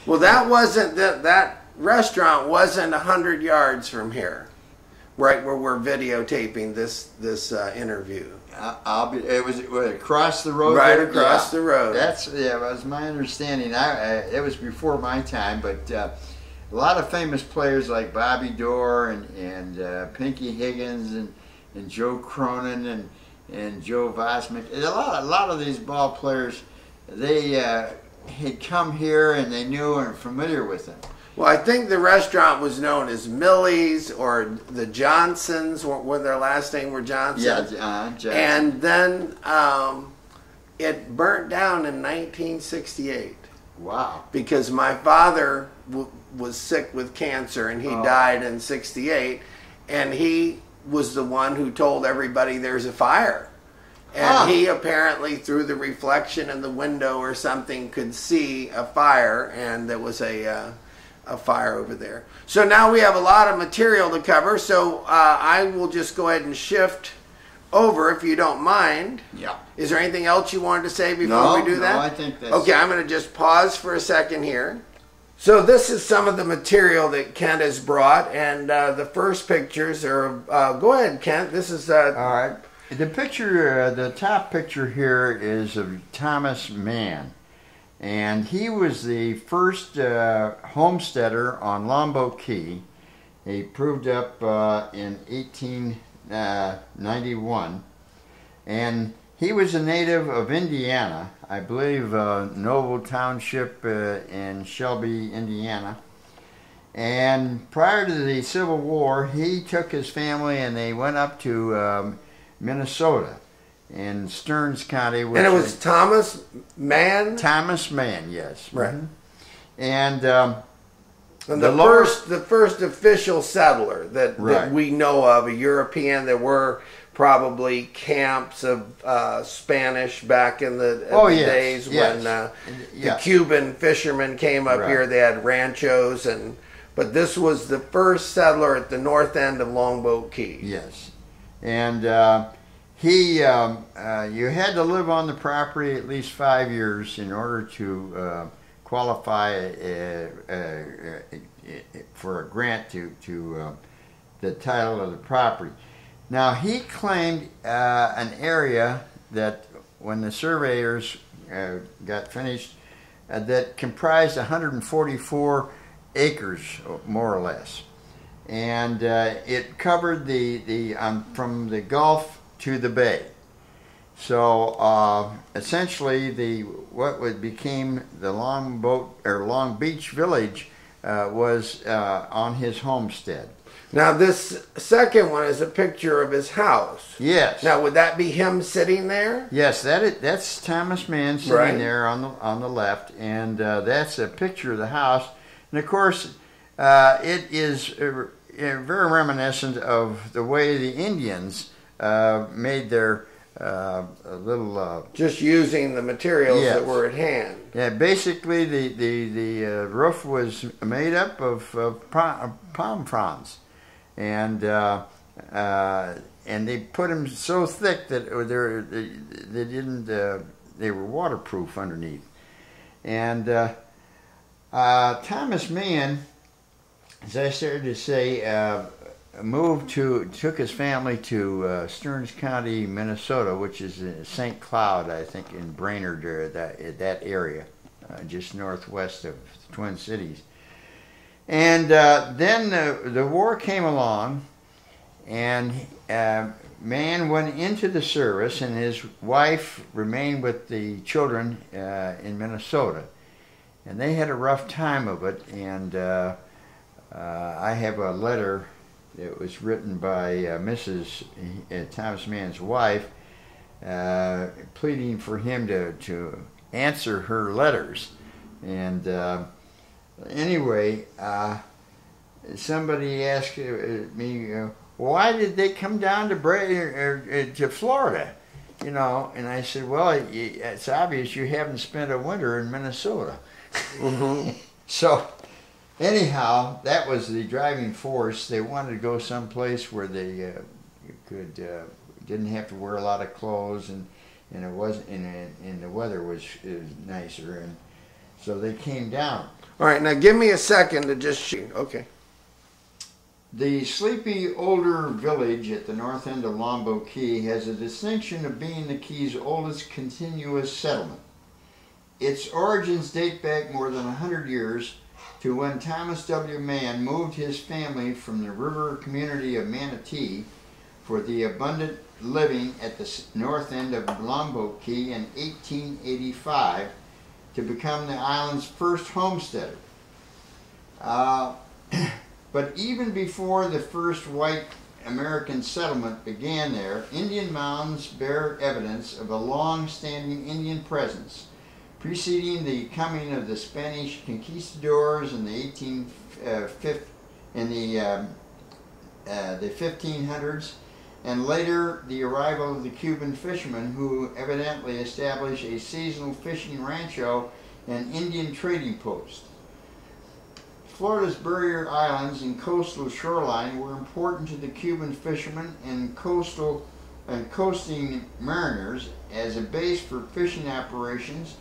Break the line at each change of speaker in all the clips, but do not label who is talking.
Well, that wasn't that restaurant wasn't 100 yards from here, right where we're videotaping this interview.
It was across the road.
Right across the road.
That was my understanding. It was before my time, but a lot of famous players like Bobby Dorr and Pinky Higgins and Joe Cronin and Joe Vosmick. A lot of these ball players, they had come here and they knew and were familiar with them.
Well, I think the restaurant was known as Millie's or the Johnsons, when their last name were Johnson.
Yeah, Johnson.
And then it burnt down in 1968.
Wow.
Because my father was sick with cancer and he died in 68, and he was the one who told everybody there's a fire. And he apparently, through the reflection in the window or something, could see a fire, and there was a fire over there. So now we have a lot of material to cover, so I will just go ahead and shift over, if you don't mind.
Yeah.
Is there anything else you wanted to say before we do that?
No, I think that's...
Okay, I'm going to just pause for a second here. So this is some of the material that Kent has brought, and the first pictures are... go ahead, Kent. This is...
All right. The picture, the top picture here is of Thomas Mann. And he was the first homesteader on Longboat Key. He proved up in 1891. And he was a native of Indiana, I believe Noble Township in Shelby, Indiana. And prior to the Civil War, he took his family and they went up to Minnesota in Stearns County.
And it was Thomas Mann?
Thomas Mann, yes.
Right.
Mm-hmm. And
the first official settler that we know of, a European. There were probably camps of Spanish back in the days when the Cuban fishermen came up here. They had ranchos, but this was the first settler at the north end of Longboat Key.
Yes. And you had to live on the property at least 5 years in order to qualify for a grant to the title of the property. Now, he claimed an area that, when the surveyors got finished, that comprised 144 acres, more or less. And it covered from the Gulf to the bay. So essentially, what became the Long Beach Village was on his homestead.
Now, this second one is a picture of his house.
Yes.
Now, would that be him sitting there?
Yes, that's Thomas Mann sitting there on the left, and that's a picture of the house. And of course, it is very reminiscent of the way the Indians made their little...
just using the materials that were at hand.
Yeah, basically the roof was made up of palm fronds, and they put them so thick that they were waterproof underneath. And Thomas Mann, as I started to say, took his family to Stearns County, Minnesota, which is in St. Cloud, I think, in Brainerd, that area, just northwest of the Twin Cities. And then the war came along, and Mann went into the service, and his wife remained with the children in Minnesota. And they had a rough time of it, and I have a letter that was written by Mrs. Thomas Mann's wife, pleading for him to answer her letters. And anyway, somebody asked me, why did they come down to Florida? You know, and I said, well, it's obvious you haven't spent a winter in Minnesota.
Mm-hmm.
So, anyhow, that was the driving force. They wanted to go someplace where they didn't have to wear a lot of clothes, and it wasn't, and the weather was nicer, and so they came down.
All right, now give me a second to just shoot. Okay.
The sleepy older village at the north end of Longboat Key has a distinction of being the Key's oldest continuous settlement. Its origins date back more than 100 years to when Thomas W. Mann moved his family from the river community of Manatee for the abundant living at the north end of Longboat Key in 1885 to become the island's first homesteader. But even before the first white American settlement began there, Indian mounds bear evidence of a long-standing Indian presence, preceding the coming of the Spanish conquistadors in the 1500s, and later the arrival of the Cuban fishermen, who evidently established a seasonal fishing rancho and Indian trading post. Florida's barrier islands and coastal shoreline were important to the Cuban fishermen and coasting mariners as a base for fishing operations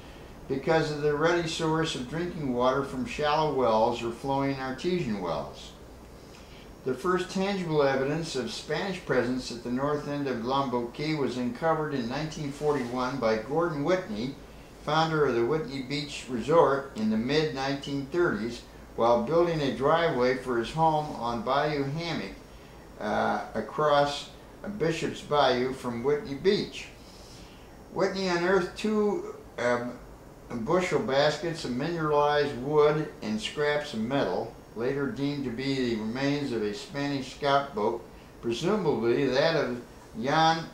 because of the ready source of drinking water from shallow wells or flowing artesian wells. The first tangible evidence of Spanish presence at the north end of Longboat Key was uncovered in 1941 by Gordon Whitney, founder of the Whitney Beach Resort in the mid-1930s, while building a driveway for his home on Bayou Hammock across Bishop's Bayou from Whitney Beach. Whitney unearthed 2 bushel baskets of mineralized wood and scraps of metal, later deemed to be the remains of a Spanish scout boat, presumably that of Jan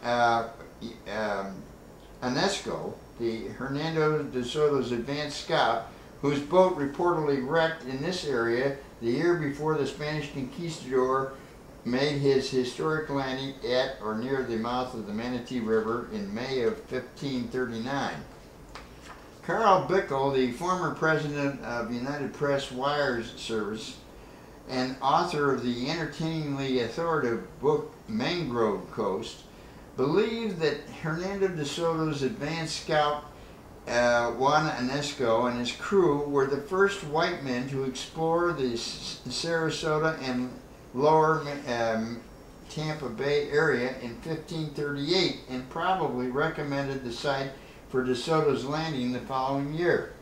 Anesco, the Hernando de Soto's advanced scout, whose boat reportedly wrecked in this area the year before the Spanish conquistador made his historic landing at or near the mouth of the Manatee River in May of 1539. Carl Bickle, the former president of United Press Wires Service and author of the entertainingly authoritative book Mangrove Coast, believed that Hernando de Soto's advanced scout Juan Anesco and his crew were the first white men to explore the Sarasota and lower Tampa Bay area in 1538 and probably recommended the site for De Soto's landing the following year.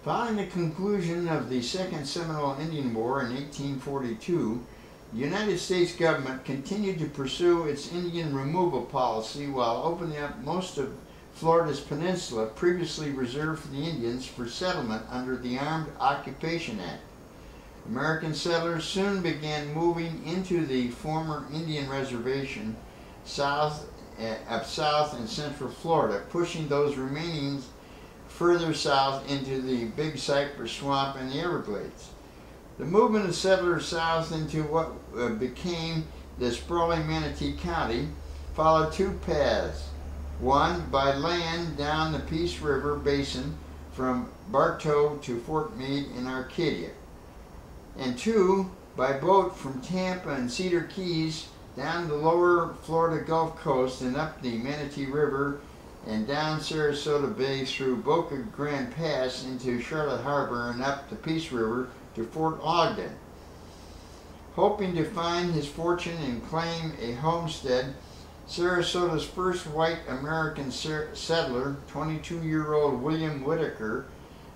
Following the conclusion of the Second Seminole Indian War in 1842, the United States government continued to pursue its Indian removal policy while opening up most of Florida's peninsula previously reserved for the Indians for settlement under the Armed Occupation Act. American settlers soon began moving into the former Indian reservation south and central Florida, pushing those remaining further south into the Big Cypress Swamp and the Everglades. The movement of settlers south into what became the sprawling Manatee County followed 2 paths. One, by land down the Peace River Basin from Bartow to Fort Meade in Arcadia. And 2, by boat from Tampa and Cedar Keys down the lower Florida Gulf Coast and up the Manatee River and down Sarasota Bay through Boca Grande Pass into Charlotte Harbor and up the Peace River to Fort Ogden. Hoping to find his fortune and claim a homestead, Sarasota's first white American settler, 22-year-old William Whitaker,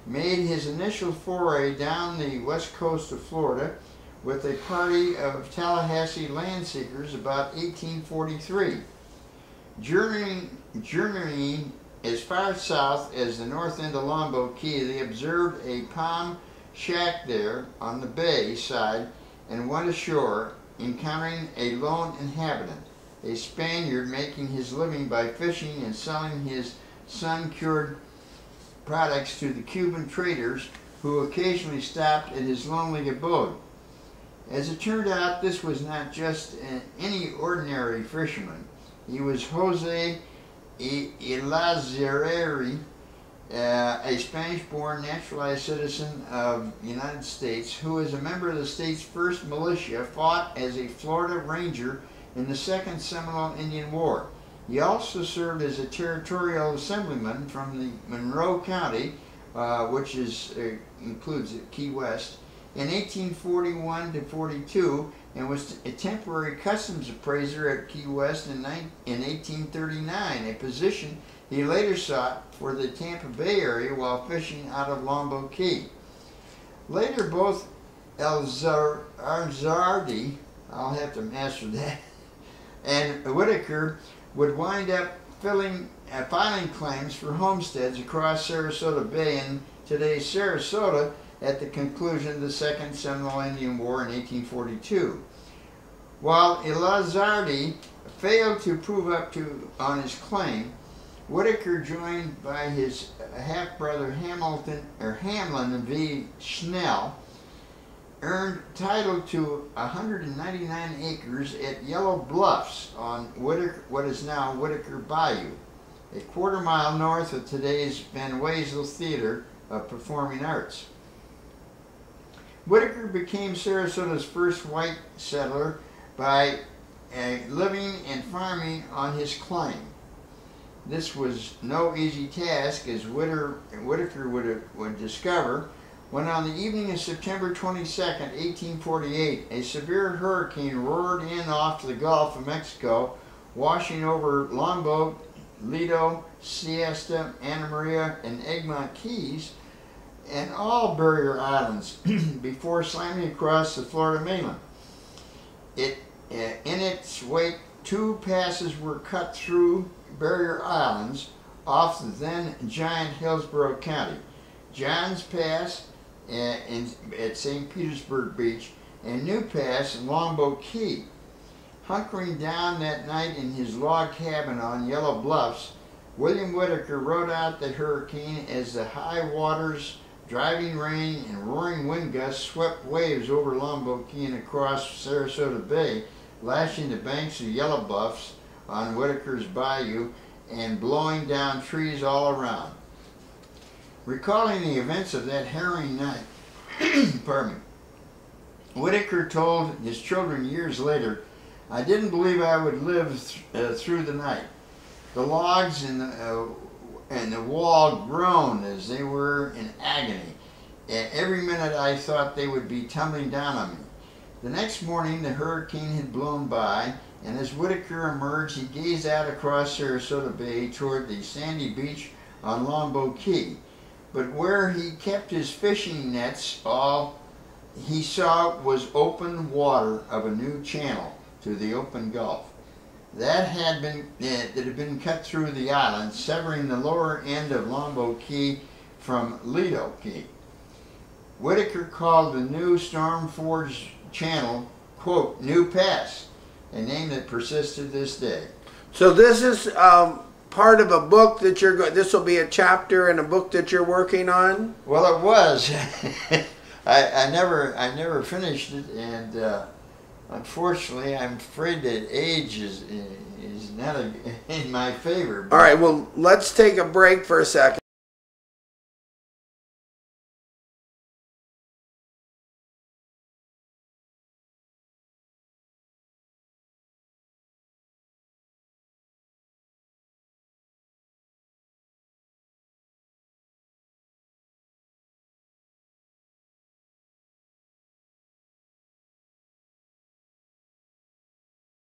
made his initial foray down the west coast of Florida with a party of Tallahassee land seekers about 1843. Journeying as far south as the north end of Longboat Key, they observed a palm shack there on the bay side and went ashore, encountering a lone inhabitant, a Spaniard making his living by fishing and selling his sun-cured products to the Cuban traders who occasionally stopped at his lonely abode. As it turned out, this was not just any ordinary fisherman. He was Jose Elazarri, a Spanish-born naturalized citizen of the United States who, as a member of the state's first militia, fought as a Florida Ranger in the Second Seminole Indian War. He also served as a territorial assemblyman from the Monroe County, which includes Key West, in 1841 to 42, and was a temporary customs appraiser at Key West in 1839, a position he later sought for the Tampa Bay area while fishing out of Longboat Key. Later, both Arzardi, I'll have to master that, and Whitaker would wind up filing claims for homesteads across Sarasota Bay in today's Sarasota at the conclusion of the Second Seminole Indian War in 1842. While Elazardi failed to prove up on his claim, Whitaker, joined by his half-brother Hamlin V. Schnell, earned title to 199 acres at Yellow Bluffs on what is now Whitaker Bayou, a quarter-mile north of today's Van Wezel Theater of Performing Arts. Whitaker became Sarasota's first white settler by living and farming on his claim. This was no easy task, as Whitaker would discover, when on the evening of September 22, 1848, a severe hurricane roared in off the Gulf of Mexico, washing over Longboat, Lido, Siesta, Anna Maria, and Egmont Keys, and all barrier islands before slamming across the Florida mainland. In its wake, 2 passes were cut through barrier islands off the then giant Hillsborough County: Johns Pass at St. Petersburg Beach and New Pass in Longboat Key. Hunkering down that night in his log cabin on Yellow Bluffs, William Whitaker rode out the hurricane as the high waters, driving rain, and roaring wind gusts swept waves over Longboat Key and across Sarasota Bay, lashing the banks of Yellow Bluffs on Whitaker's Bayou and blowing down trees all around. Recalling the events of that harrowing night, pardon me, Whitaker told his children years later, "I didn't believe I would live through the night. The logs and the wall groaned as they were in agony. Every minute I thought they would be tumbling down on me." The next morning the hurricane had blown by, and as Whitaker emerged, he gazed out across Sarasota Bay toward the sandy beach on Longboat Key. But where he kept his fishing nets, all he saw was open water of a new channel to the open Gulf that had been cut through the island, severing the lower end of Longboat Key from Lido Key. Whitaker called the new storm-forged channel, quote, New Pass, a name that persists to this day.
So this is part of a book that this will be a chapter in a book that you're working on?
Well, it was. I never finished it, and unfortunately, I'm afraid that age is not in my favor.
All right, well, let's take a break for a second.